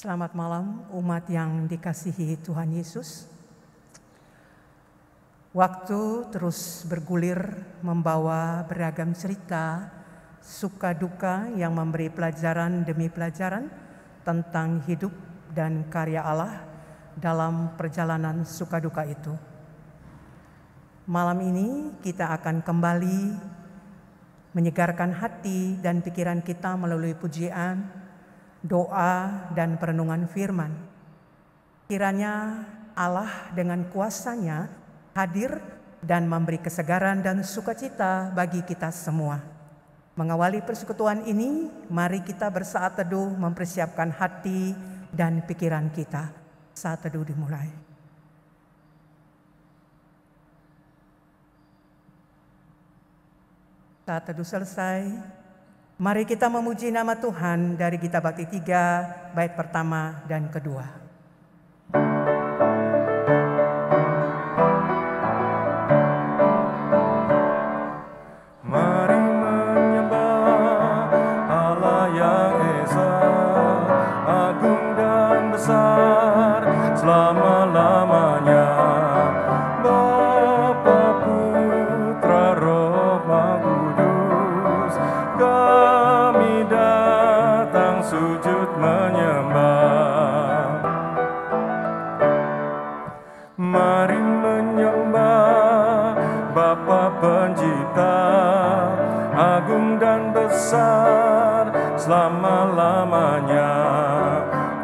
Selamat malam umat yang dikasihi Tuhan Yesus. Waktu terus bergulir membawa beragam cerita, suka duka yang memberi pelajaran demi pelajaran tentang hidup dan karya Allah dalam perjalanan suka duka itu. Malam ini kita akan kembali menyegarkan hati dan pikiran kita melalui pujian, doa, dan perenungan firman. Kiranya Allah dengan kuasa-Nya hadir dan memberi kesegaran dan sukacita bagi kita semua. Mengawali persekutuan ini, mari kita bersaat teduh mempersiapkan hati dan pikiran kita. Saat teduh dimulai. Saat teduh selesai, mari kita memuji nama Tuhan dari Gita Bhakti 3, bait pertama dan kedua. Mari menyembah Allah yang Esa, agung dan besar selama-lamanya. Bapa, Putra, Roh Kudus, kami datang sujud menyembah. Mari menyembah Bapa Pencipta, agung dan besar selama-lamanya.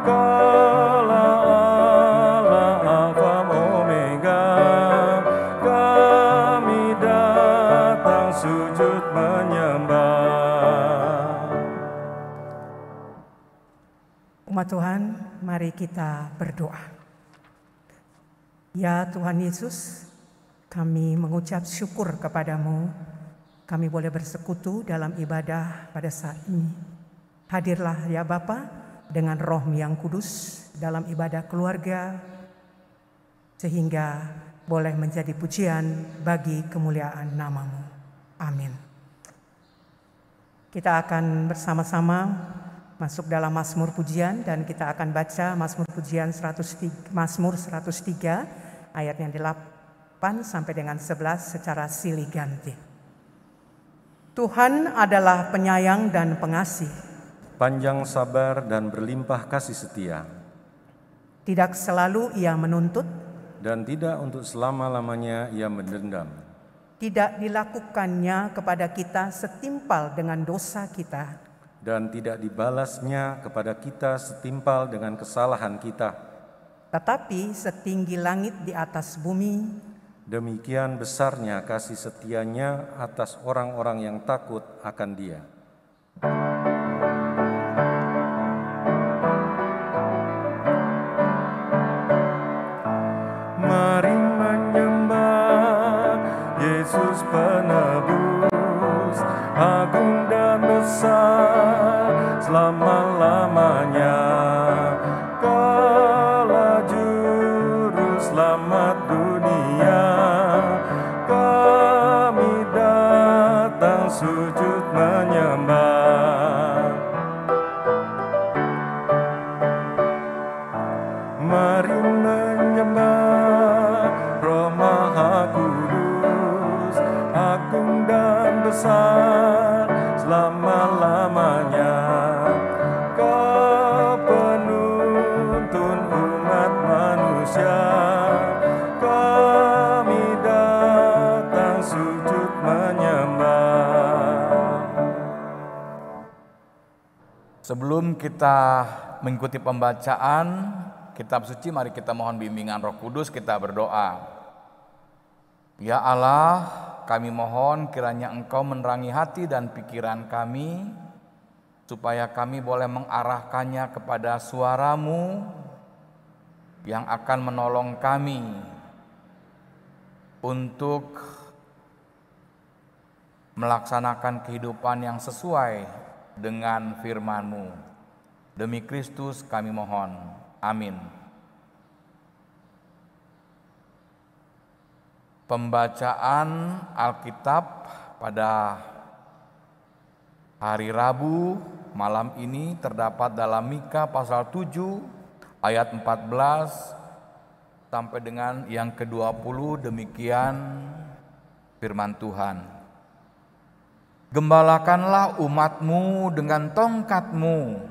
Kaulah Allah Alfa Omega, kami datang sujud menyembah. Umat Tuhan, mari kita berdoa. Ya Tuhan Yesus, kami mengucap syukur kepadamu. Kami boleh bersekutu dalam ibadah pada saat ini. Hadirlah ya Bapa dengan Roh-Mu yang kudus dalam ibadah keluarga, sehingga boleh menjadi pujian bagi kemuliaan nama-Mu. Amin. Kita akan bersama-sama masuk dalam Mazmur pujian dan kita akan baca Mazmur pujian Mazmur 103 ayat yang 8 sampai dengan 11 secara silih ganti. Tuhan adalah penyayang dan pengasih, Panjang sabar dan berlimpah kasih setia, tidak selalu Ia menuntut, dan tidak untuk selama-lamanya Ia mendendam. tidak dilakukannya kepada kita setimpal dengan dosa kita, Dan tidak dibalasnya kepada kita setimpal dengan kesalahan kita. tetapi setinggi langit di atas bumi, Demikian besarnya kasih setianya atas orang-orang yang takut akan Dia. Mari menyembah Yesus penebus, agung dan besar selama-lamanya. Kaulah juru selamat dunia, kami datang sujud menyembah. Mari menyembah Roh Maha Kudus, agung dan besar selama-lamanya. Kau penuntun umat manusia, kami datang sujud menyembah. Sebelum kita mengikuti pembacaan kitab suci, mari kita mohon bimbingan Roh Kudus, kita berdoa. Ya Allah, kami mohon kiranya Engkau menerangi hati dan pikiran kami, supaya kami boleh mengarahkannya kepada suara-Mu yang akan menolong kami untuk melaksanakan kehidupan yang sesuai dengan firman-Mu. Demi Kristus kami mohon. Amin. Pembacaan Alkitab pada hari Rabu malam ini terdapat dalam Mika pasal 7 ayat 14 sampai dengan yang ke-20. Demikian firman Tuhan. Gembalakanlah umatmu dengan tongkatmu,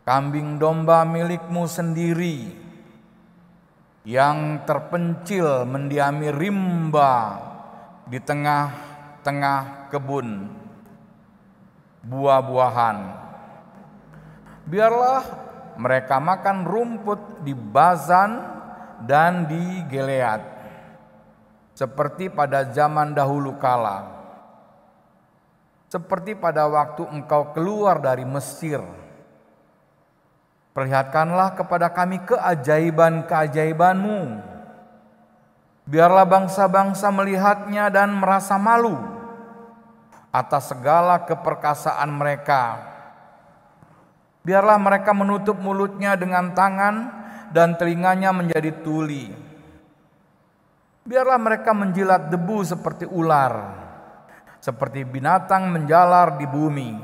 kambing domba milikmu sendiri, yang terpencil mendiami rimba di tengah-tengah kebun buah-buahan. Biarlah mereka makan rumput di Bazan dan di Gilead, seperti pada zaman dahulu kala, seperti pada waktu engkau keluar dari Mesir. Perlihatkanlah kepada kami keajaiban-keajaibanmu. Biarlah bangsa-bangsa melihatnya dan merasa malu atas segala keperkasaan mereka. Biarlah mereka menutup mulutnya dengan tangan dan telinganya menjadi tuli. Biarlah mereka menjilat debu seperti ular, seperti binatang menjalar di bumi.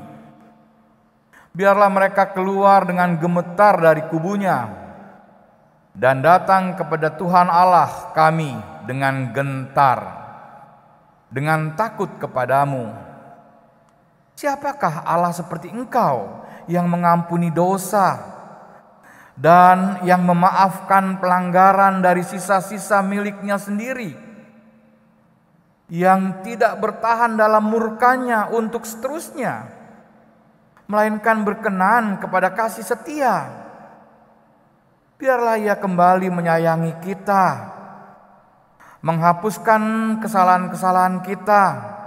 Biarlah mereka keluar dengan gemetar dari kubunya dan datang kepada Tuhan Allah kami dengan gentar, dengan takut kepadamu. Siapakah Allah seperti Engkau yang mengampuni dosa dan yang memaafkan pelanggaran dari sisa-sisa miliknya sendiri, yang tidak bertahan dalam murkanya untuk seterusnya, melainkan berkenan kepada kasih setia. Biarlah Ia kembali menyayangi kita, menghapuskan kesalahan-kesalahan kita,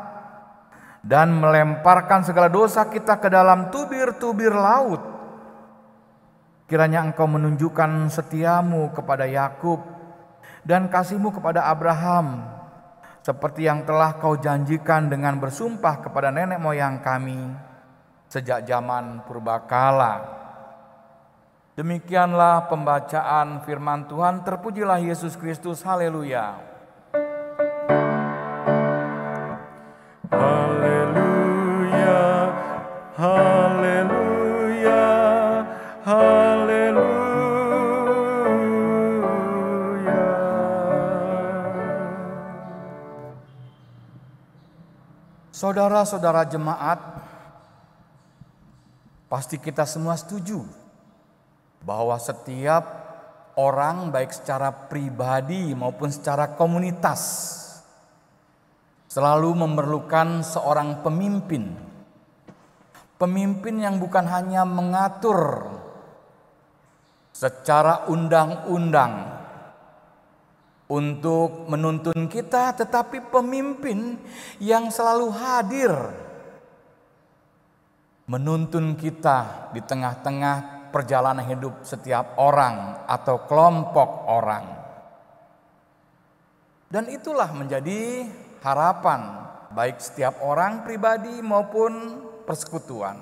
dan melemparkan segala dosa kita ke dalam tubir-tubir laut. Kiranya Engkau menunjukkan setiamu kepada Yakub dan kasih-Mu kepada Abraham, seperti yang telah Kau janjikan dengan bersumpah kepada nenek moyang kami sejak zaman purbakala. Demikianlah pembacaan firman Tuhan. Terpujilah Yesus Kristus. Haleluya. Haleluya, haleluya, haleluya. Saudara-saudara jemaat, pasti kita semua setuju bahwa setiap orang, baik secara pribadi maupun secara komunitas, selalu memerlukan seorang pemimpin. Pemimpin yang bukan hanya mengatur secara undang-undang untuk menuntun kita, tetapi pemimpin yang selalu hadir menuntun kita di tengah-tengah perjalanan hidup setiap orang atau kelompok orang. Dan itulah menjadi harapan baik setiap orang pribadi maupun persekutuan.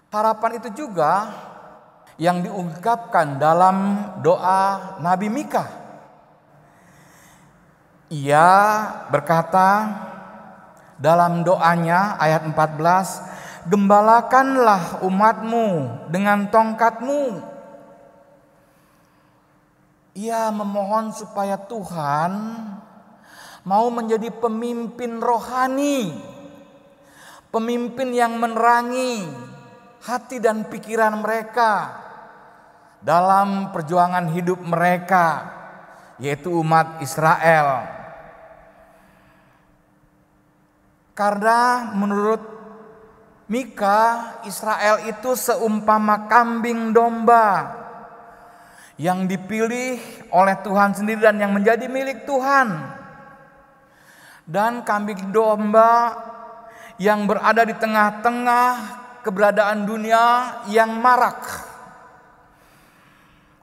Harapan itu juga yang diungkapkan dalam doa Nabi Mika. Ia berkata dalam doanya ayat 14, "Gembalakanlah umatmu dengan tongkatmu." Ia memohon supaya Tuhan mau menjadi pemimpin rohani, pemimpin yang menerangi hati dan pikiran mereka dalam perjuangan hidup mereka, yaitu umat Israel. Karena menurut Mika, Israel itu seumpama kambing domba yang dipilih oleh Tuhan sendiri dan yang menjadi milik Tuhan. Dan kambing domba yang berada di tengah-tengah keberadaan dunia yang marak.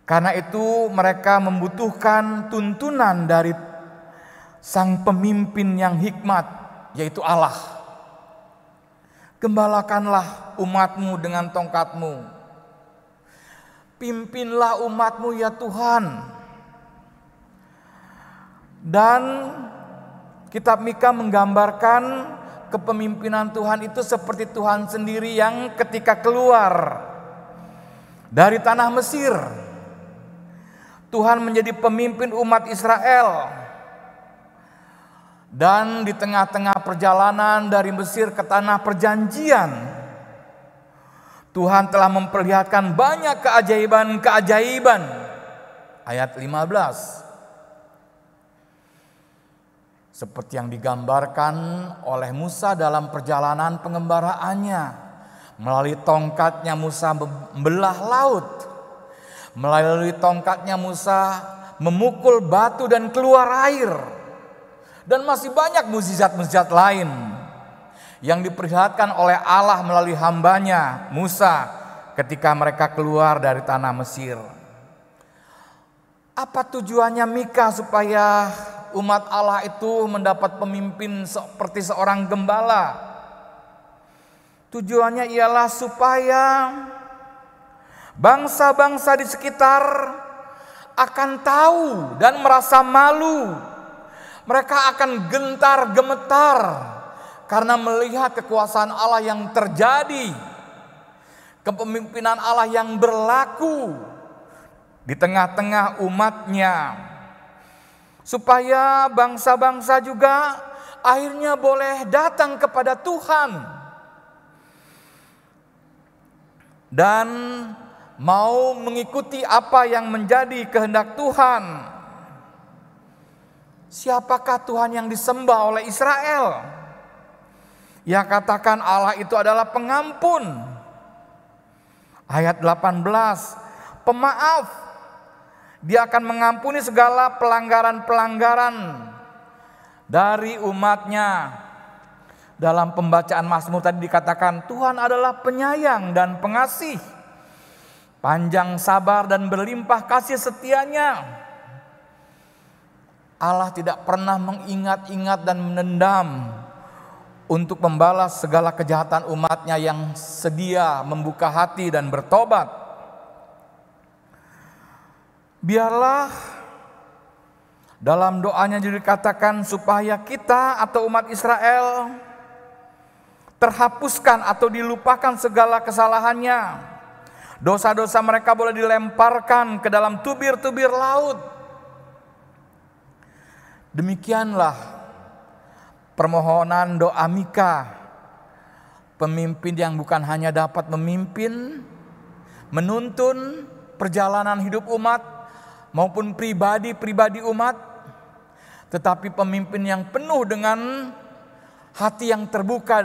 Karena itu mereka membutuhkan tuntunan dari sang pemimpin yang hikmat, yaitu Allah. Gembalakanlah umatmu dengan tongkatmu. Pimpinlah umatmu ya Tuhan. Dan kitab Mika menggambarkan kepemimpinan Tuhan itu seperti Tuhan sendiri yang ketika keluar dari tanah Mesir, Tuhan menjadi pemimpin umat Israel. Dan di tengah-tengah perjalanan dari Mesir ke tanah perjanjian, Tuhan telah memperlihatkan banyak keajaiban-keajaiban. Ayat 15. Seperti yang digambarkan oleh Musa dalam perjalanan pengembaraannya. Melalui tongkatnya Musa membelah laut. Melalui tongkatnya Musa memukul batu dan keluar air. Dan masih banyak mukjizat-mukjizat lain yang diperlihatkan oleh Allah melalui hambanya Musa ketika mereka keluar dari tanah Mesir. Apa tujuannya Mika supaya umat Allah itu mendapat pemimpin seperti seorang gembala? Tujuannya ialah supaya bangsa-bangsa di sekitar akan tahu dan merasa malu. Mereka akan gentar gemetar karena melihat kekuasaan Allah yang terjadi, kepemimpinan Allah yang berlaku di tengah-tengah umatnya. Supaya bangsa-bangsa juga akhirnya boleh datang kepada Tuhan dan mau mengikuti apa yang menjadi kehendak Tuhan. Siapakah Tuhan yang disembah oleh Israel? Ia katakan Allah itu adalah pengampun. Ayat 18, pemaaf. Dia akan mengampuni segala pelanggaran-pelanggaran dari umatnya. Dalam pembacaan Mazmur tadi dikatakan Tuhan adalah penyayang dan pengasih, panjang sabar dan berlimpah kasih setianya. Allah tidak pernah mengingat-ingat dan menendam untuk membalas segala kejahatan umatnya yang sedia membuka hati dan bertobat. Biarlah dalam doanya juga dikatakan supaya kita atau umat Israel terhapuskan atau dilupakan segala kesalahannya. Dosa-dosa mereka boleh dilemparkan ke dalam tubir-tubir laut. Demikianlah permohonan doa Mika, pemimpin yang bukan hanya dapat memimpin, menuntun perjalanan hidup umat maupun pribadi-pribadi umat, tetapi pemimpin yang penuh dengan hati yang terbuka,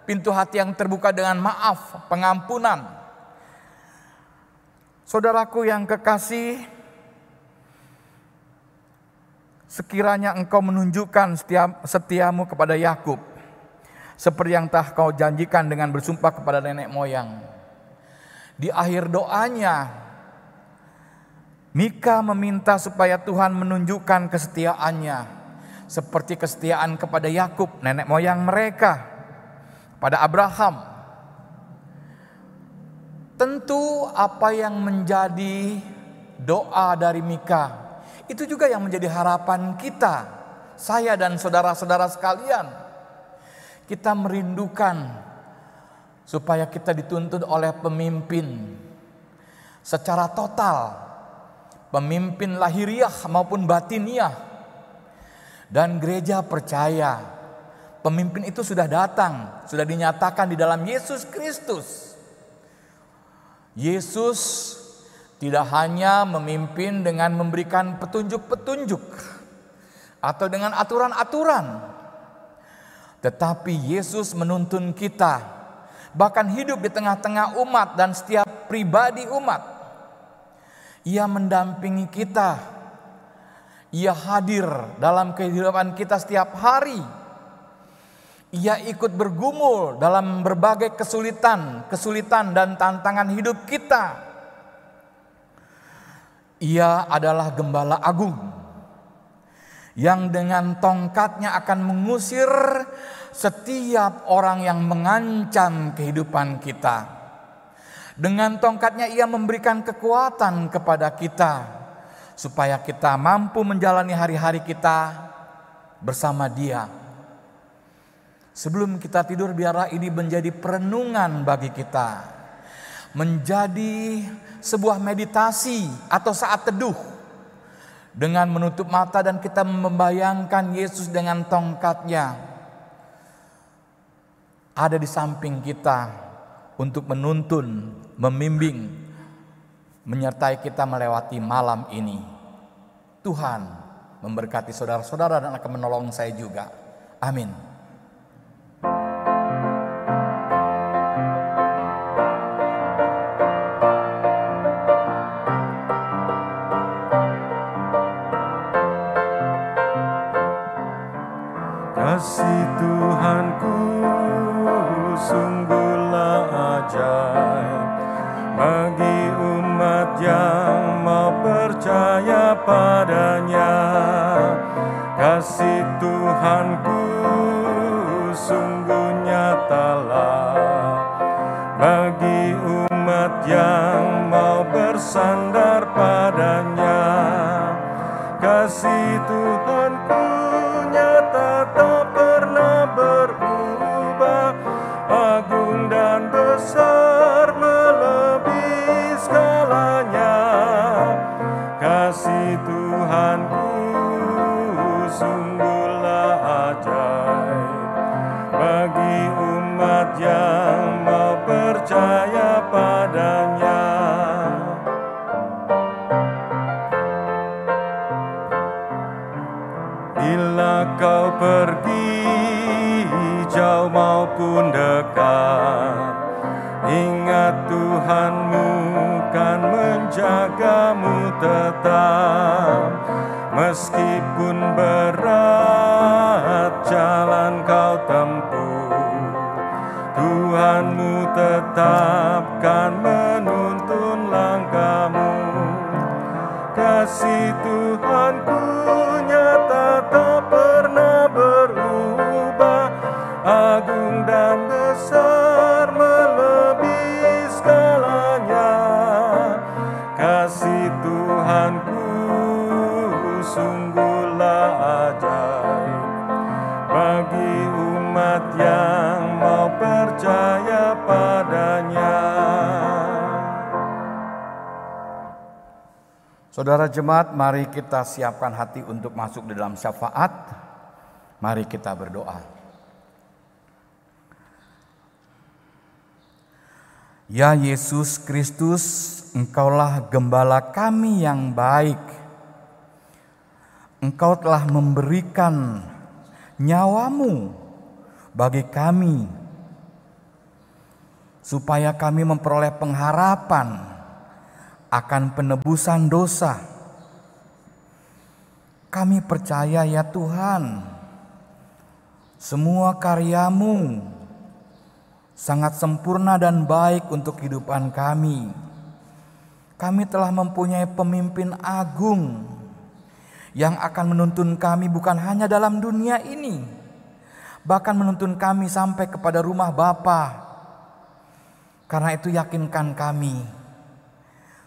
pintu hati yang terbuka dengan maaf, pengampunan. Saudaraku yang kekasih, sekiranya engkau menunjukkan setiamu kepada Yakub, seperti yang telah kau janjikan dengan bersumpah kepada nenek moyang. Di akhir doanya, Mika meminta supaya Tuhan menunjukkan kesetiaannya, seperti kesetiaan kepada Yakub, nenek moyang mereka, pada Abraham. Tentu apa yang menjadi doa dari Mika, itu juga yang menjadi harapan kita, saya dan saudara-saudara sekalian. Kita merindukan supaya kita dituntun oleh pemimpin secara total, pemimpin lahiriah maupun batiniah. Dan gereja percaya pemimpin itu sudah datang, sudah dinyatakan di dalam Yesus Kristus. Yesus tidak hanya memimpin dengan memberikan petunjuk-petunjuk atau dengan aturan-aturan, tetapi Yesus menuntun kita bahkan hidup di tengah-tengah umat dan setiap pribadi umat. Ia mendampingi kita, Ia hadir dalam kehidupan kita setiap hari. Ia ikut bergumul dalam berbagai kesulitan dan tantangan hidup kita. Ia adalah Gembala Agung yang dengan tongkatnya akan mengusir setiap orang yang mengancam kehidupan kita. Dengan tongkatnya ia memberikan kekuatan kepada kita supaya kita mampu menjalani hari-hari kita bersama Dia. Sebelum kita tidur, biarlah ini menjadi perenungan bagi kita, menjadi sebuah meditasi atau saat teduh, dengan menutup mata dan kita membayangkan Yesus dengan tongkatnya ada di samping kita untuk menuntun, membimbing, menyertai kita melewati malam ini. Tuhan memberkati saudara-saudara dan akan menolong saya juga. Amin. Kasih Tuhanku sungguhlah ajaib bagi umat yang mau percaya padanya. Kasih Tuhanku sungguh nyatalah bagi umat yang mau bersandar padanya. Kasih Tuhanku nyata tak pernah berubah, agung dan besar melebihi skalanya. Kasih Tuhanku sungguhlah ajaib bagi umat yang mau percaya padanya. Bila kau pergi jauh maupun dekat, ingat Tuhanmu kan menjagamu tetap. Meskipun berat jalan kau tempuh, Tuhanmu tetap kan menuntun langkahmu. Kasih Tuhanku nyata tak pernah berubah, agung dan besar melebihi skalanya. Kasih Tuhanku sungguhlah ajaib bagi umat yang mau percaya padanya. Saudara jemaat, mari kita siapkan hati untuk masuk di dalam syafaat. Mari kita berdoa. Ya Yesus Kristus, Engkaulah gembala kami yang baik. Engkau telah memberikan nyawamu bagi kami, supaya kami memperoleh pengharapan akan penebusan dosa. Kami percaya ya Tuhan, semua karya-Mu sangat sempurna dan baik untuk kehidupan kami. Kami telah mempunyai pemimpin agung yang akan menuntun kami bukan hanya dalam dunia ini, bahkan menuntun kami sampai kepada rumah Bapa. Karena itu yakinkan kami,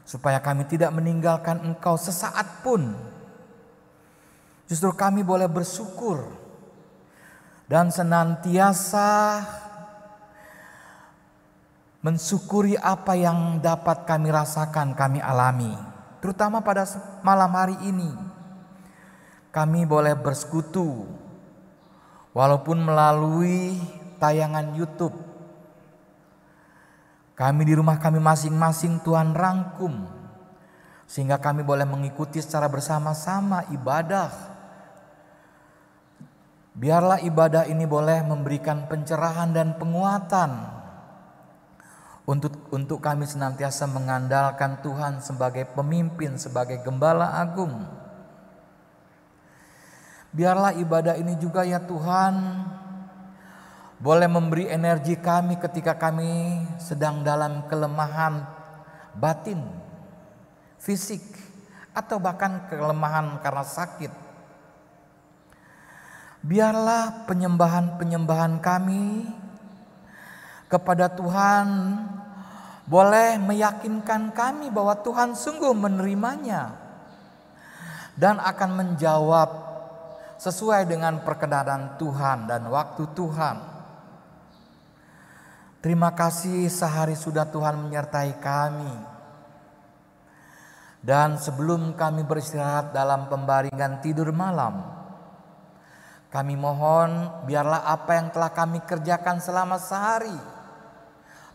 supaya kami tidak meninggalkan Engkau sesaat pun. Justru kami boleh bersyukur dan senantiasa mensyukuri apa yang dapat kami rasakan, kami alami. Terutama pada malam hari ini, kami boleh bersekutu walaupun melalui tayangan YouTube. Kami di rumah kami masing-masing Tuhan rangkum, sehingga kami boleh mengikuti secara bersama-sama ibadah. Biarlah ibadah ini boleh memberikan pencerahan dan penguatan untuk kami senantiasa mengandalkan Tuhan sebagai pemimpin, sebagai gembala agung. Biarlah ibadah ini juga ya Tuhan boleh memberi energi kami ketika kami sedang dalam kelemahan batin, fisik, atau bahkan kelemahan karena sakit. Biarlah penyembahan-penyembahan kami kepada Tuhan boleh meyakinkan kami bahwa Tuhan sungguh menerimanya dan akan menjawab sesuai dengan perkenan Tuhan dan waktu Tuhan. Terima kasih sehari sudah Tuhan menyertai kami. Dan sebelum kami beristirahat dalam pembaringan tidur malam, kami mohon biarlah apa yang telah kami kerjakan selama sehari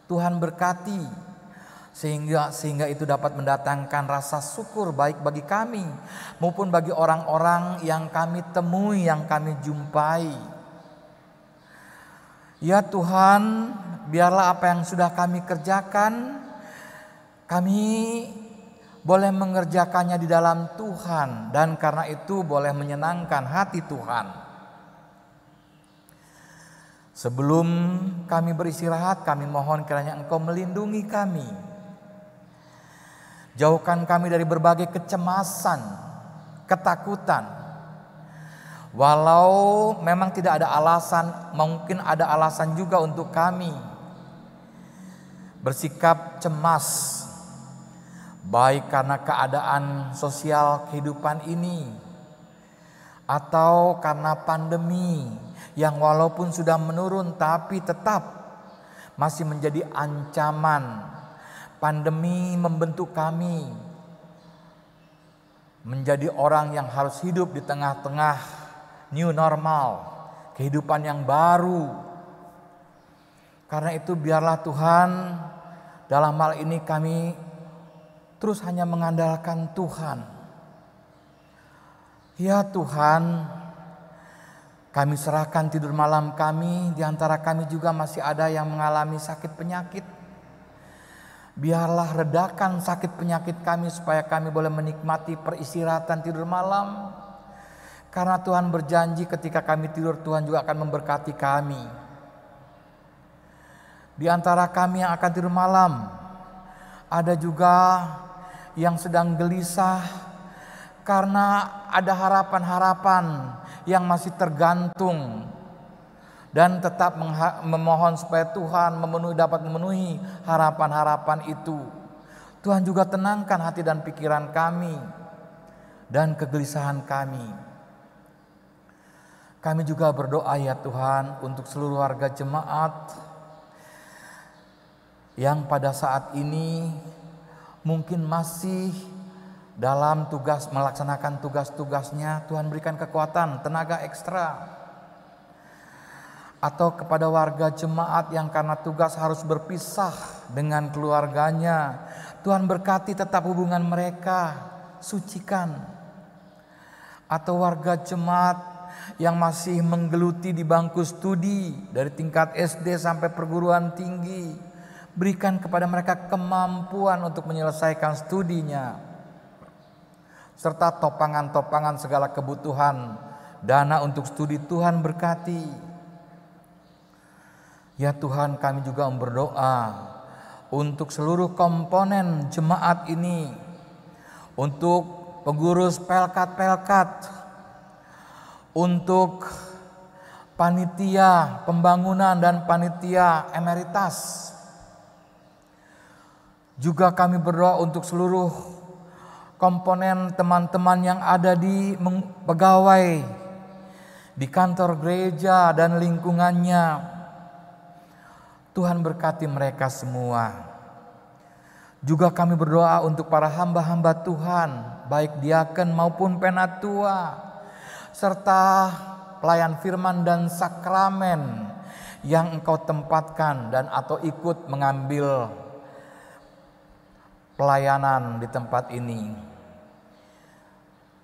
Tuhan berkati, sehingga itu dapat mendatangkan rasa syukur baik bagi kami maupun bagi orang-orang yang kami temui, yang kami jumpai. Ya Tuhan, biarlah apa yang sudah kami kerjakan, kami boleh mengerjakannya di dalam Tuhan, dan karena itu boleh menyenangkan hati Tuhan. Sebelum kami beristirahat, kami mohon kiranya Engkau melindungi kami. Jauhkan kami dari berbagai kecemasan, ketakutan. Walau memang tidak ada alasan, mungkin ada alasan juga untuk kami bersikap cemas, baik karena keadaan sosial kehidupan ini, atau karena pandemi yang walaupun sudah menurun tapi tetap masih menjadi ancaman. Pandemi membentuk kami menjadi orang yang harus hidup di tengah-tengah new normal, kehidupan yang baru. Karena itu biarlah Tuhan, dalam hal ini kami terus hanya mengandalkan Tuhan. Ya Tuhan, kami serahkan tidur malam kami. Di antara kami juga masih ada yang mengalami sakit penyakit. Biarlah redakan sakit penyakit kami supaya kami boleh menikmati peristirahatan tidur malam. Karena Tuhan berjanji ketika kami tidur, Tuhan juga akan memberkati kami. Di antara kami yang akan tidur malam, ada juga yang sedang gelisah karena ada harapan-harapan yang masih tergantung, dan tetap memohon supaya Tuhan dapat memenuhi harapan-harapan itu. Tuhan juga tenangkan hati dan pikiran kami dan kegelisahan kami. Kami juga berdoa ya Tuhan untuk seluruh warga jemaat yang pada saat ini mungkin masih dalam melaksanakan tugas-tugasnya. Tuhan berikan kekuatan, tenaga ekstra. Atau kepada warga jemaat yang karena tugas harus berpisah dengan keluarganya, Tuhan berkati tetap hubungan mereka, sucikan. Atau warga jemaat yang masih menggeluti di bangku studi dari tingkat SD sampai perguruan tinggi, berikan kepada mereka kemampuan untuk menyelesaikan studinya, serta topangan-topangan segala kebutuhan dana untuk studi Tuhan berkati. Ya Tuhan, kami juga berdoa untuk seluruh komponen jemaat ini, untuk pengurus pelkat-pelkat, untuk panitia pembangunan dan panitia emeritas. Juga kami berdoa untuk seluruh komponen teman-teman yang ada di pegawai di kantor gereja dan lingkungannya. Tuhan berkati mereka semua. Juga kami berdoa untuk para hamba-hamba Tuhan, baik diaken maupun penatua, serta pelayan firman dan sakramen yang Engkau tempatkan dan atau ikut mengambil pelayanan di tempat ini.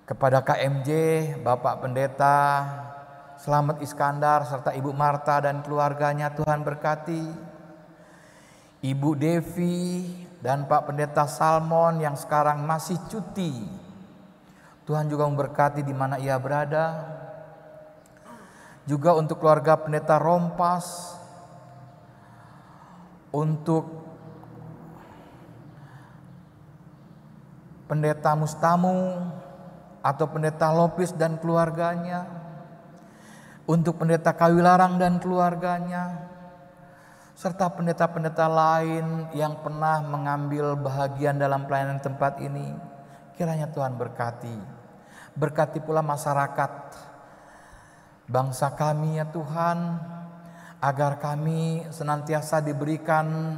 Kepada KMJ, Bapak Pendeta Slamet Iskandar serta Ibu Marta dan keluarganya, Tuhan berkati. Ibu Devi dan Pak Pendeta Salmon yang sekarang masih cuti, Tuhan juga memberkati di mana ia berada. Juga untuk keluarga Pendeta Rompas, untuk Pendeta Mustamu atau Pendeta Lopis dan keluarganya, untuk Pendeta Kawilarang dan keluarganya, serta pendeta-pendeta lain yang pernah mengambil bahagian dalam pelayanan tempat ini. Kiranya Tuhan berkati. Berkati pula masyarakat bangsa kami ya Tuhan. agar kami senantiasa diberikan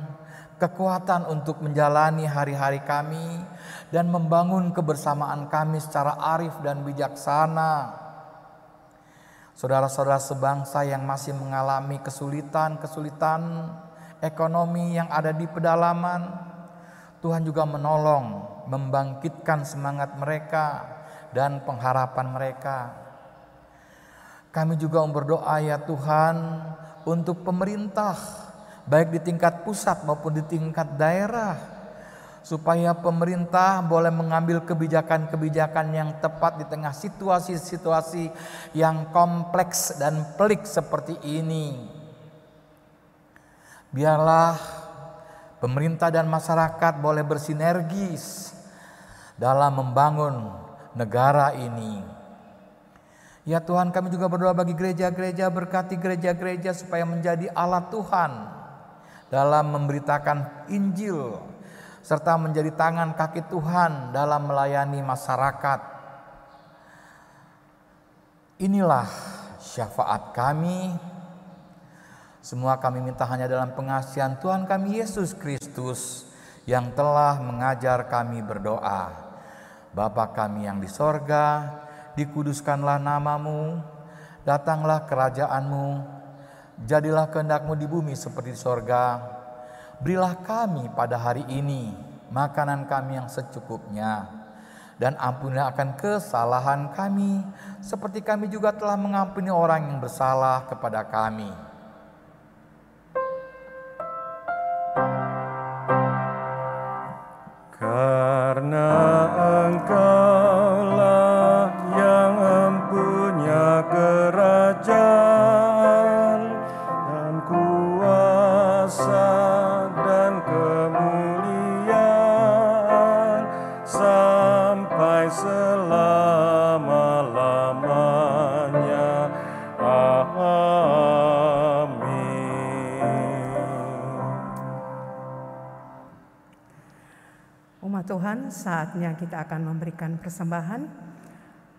kekuatan untuk menjalani hari-hari kami dan membangun kebersamaan kami secara arif dan bijaksana. Saudara-saudara sebangsa yang masih mengalami kesulitan ekonomi yang ada di pedalaman, Tuhan juga menolong, membangkitkan semangat mereka dan pengharapan mereka. Kami juga berdoa ya Tuhan untuk pemerintah, baik di tingkat pusat maupun di tingkat daerah, supaya pemerintah boleh mengambil kebijakan-kebijakan yang tepat di tengah situasi-situasi yang kompleks dan pelik seperti ini. Biarlah pemerintah dan masyarakat boleh bersinergis dalam membangun negara ini. Ya Tuhan, kami juga berdoa bagi gereja-gereja, berkati gereja-gereja supaya menjadi alat Tuhan dalam memberitakan Injil, serta menjadi tangan kaki Tuhan dalam melayani masyarakat. Inilah syafaat kami. Semua kami minta hanya dalam pengasihan Tuhan kami Yesus Kristus yang telah mengajar kami berdoa. Bapa kami yang di sorga, dikuduskanlah namamu, datanglah kerajaanmu, jadilah kehendak-Mu di bumi seperti di sorga. Berilah kami pada hari ini makanan kami yang secukupnya, dan ampunilah akan kesalahan kami, seperti kami juga telah mengampuni orang yang bersalah kepada kami. Karena Engkaulah yang empunya kerajaan dan kuasa dan kemuliaan sampai selama-lamanya. Umat Tuhan, saatnya kita akan memberikan persembahan.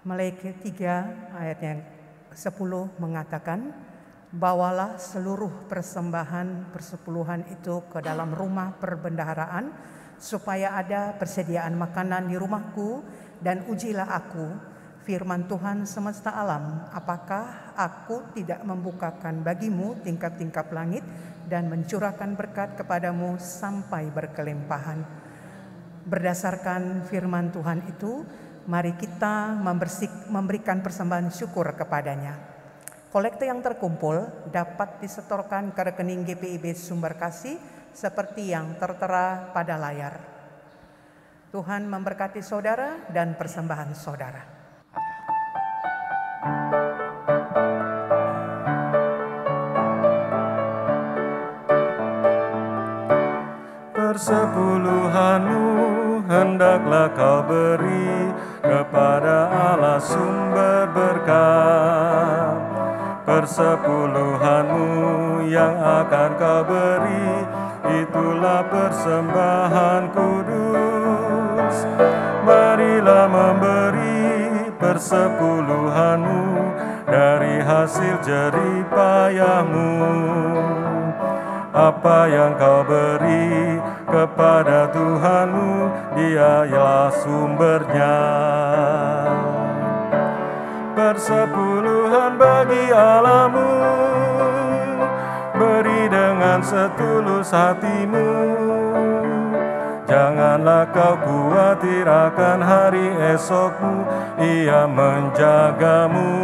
Maleakhi 3 ayat yang 10 mengatakan, bawalah seluruh persembahan persepuluhan itu ke dalam rumah perbendaharaan, supaya ada persediaan makanan di rumahku, dan ujilah aku, firman Tuhan semesta alam, apakah aku tidak membukakan bagimu tingkap-tingkap langit dan mencurahkan berkat kepadamu sampai berkelimpahan. Berdasarkan firman Tuhan itu, mari kita memberikan persembahan syukur kepadanya. Kolekte yang terkumpul dapat disetorkan ke rekening GPIB Sumber Kasih seperti yang tertera pada layar. Tuhan memberkati saudara dan persembahan saudara. Persepuluhanmu hendaklah kau beri kepada Allah sumber berkat. Persepuluhanmu yang akan kau beri, itulah persembahan kudus. Marilah memberi persepuluhanmu dari hasil jerih payahmu. Apa yang kau beri kepada Tuhanmu, Dia ialah sumbernya. Persepuluhan bagi Allahmu, beri dengan setulus hatimu. Janganlah kau khawatir akan hari esokmu, Ia menjagamu.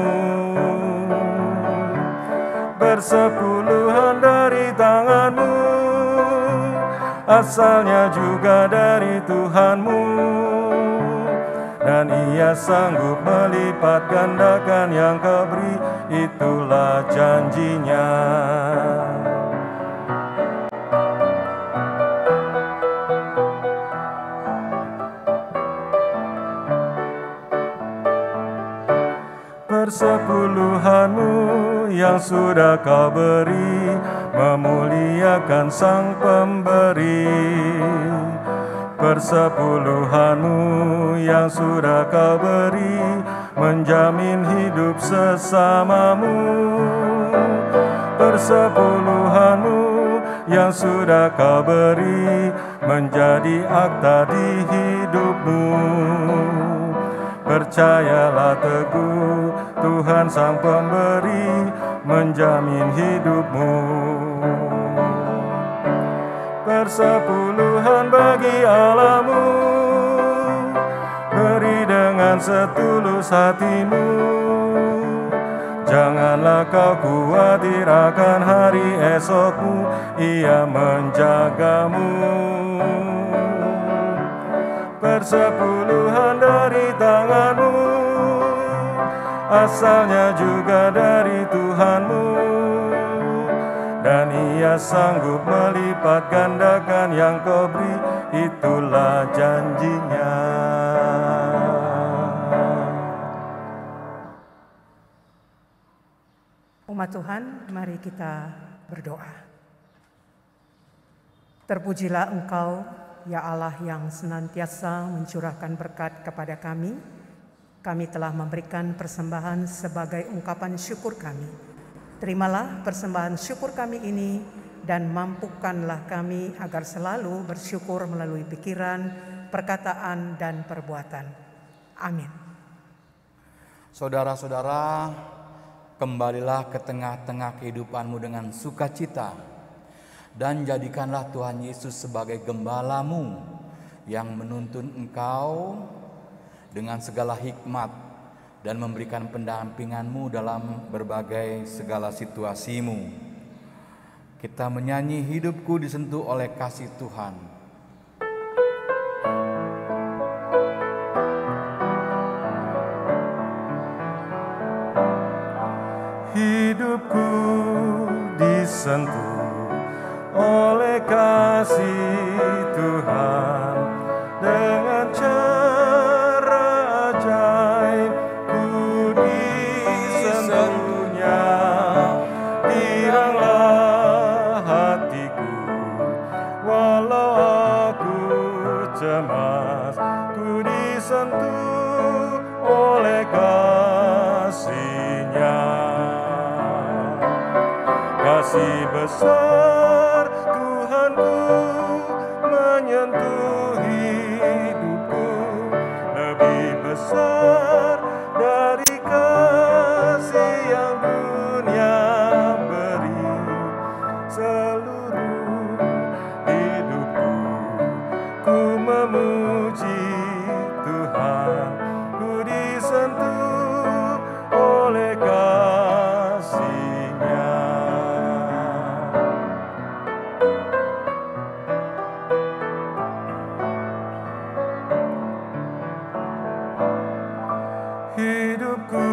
Persepuluhan dari tanganmu, asalnya juga dari Tuhanmu, dan Ia sanggup melipat gandakan yang kau beri, itulah janjinya. Persepuluhanmu yang sudah kau beri, memuliakan Sang Pemberi. Persepuluhanmu yang sudah kau beri, menjamin hidup sesamamu. persepuluhan-Mu yang sudah Kau beri menjadi akta di hidup-Mu. Percayalah teguh, Tuhan Sang Pemberi menjamin hidup-Mu. Persepuluhan bagi Allah-Mu, beri dengan setulus hati-Mu. Janganlah Kau khawatir akan hari esok-Mu, Ia menjaga-Mu. Persepuluhan dari tangan-Mu, asalnya juga dari Tuhan-Mu, dan Ia sanggup melipat gandakan yang Kau beri, itulah janji-Nya. Umat Tuhan, mari kita berdoa. Terpujilah Engkau, ya Allah yang senantiasa mencurahkan berkat kepada kami. Kami telah memberikan persembahan sebagai ungkapan syukur kami. Terimalah persembahan syukur kami ini dan mampukanlah kami agar selalu bersyukur melalui pikiran, perkataan, dan perbuatan. Amin. Saudara-saudara, kembalilah ke tengah-tengah kehidupanmu dengan sukacita, dan jadikanlah Tuhan Yesus sebagai gembala-Mu yang menuntun engkau dengan segala hikmat dan memberikan pendampingan-Mu dalam berbagai segala situasimu. Kita menyanyi hidupku disentuh oleh kasih Tuhan. Hidupku disentuh oleh kasih Tuhan, dengan cara ajaib ku disentuhnya. Giranglah hatiku walau aku cemas, ku disentuh oleh kasih-Nya. Kasih besar Tuhanku menyentuh hidupku, lebih besar dari kasih yang dunia beri. Seluruh hidupku ku memuji Tuhan, ku disentuh oleh kasih-Nya. Hidupku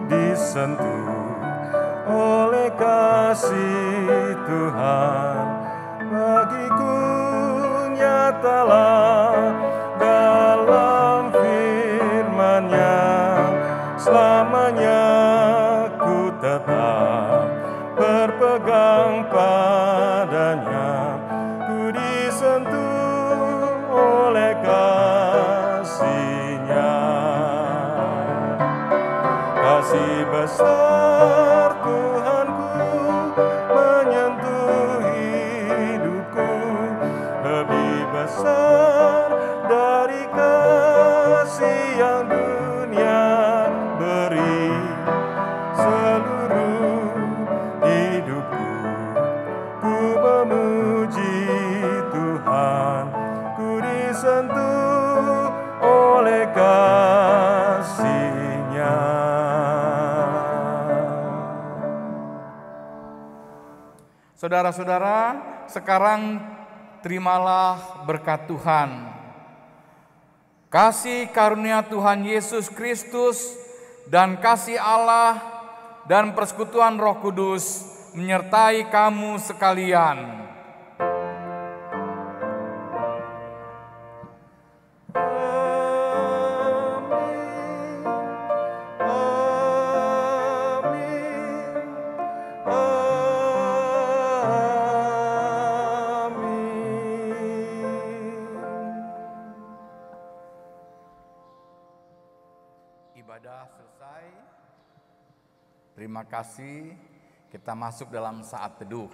disentuh oleh kasih Tuhan, bagiku nyatalah dalam firman-Nya, selamanya ku tetap berpegang padanya, ku disentuh oleh kasih-Nya. Kasih besar Tuhanku menyentuh hidupku, lebih besar dari kasih yang dunia beri. Seluruh hidupku ku memuji Tuhan, ku disentuh oleh kasih-Nya. Saudara-saudara, sekarang terimalah berkat Tuhan. Kasih karunia Tuhan Yesus Kristus dan kasih Allah dan persekutuan Roh Kudus menyertai kamu sekalian. Ibadah selesai. Terima kasih. Kita masuk dalam saat teduh.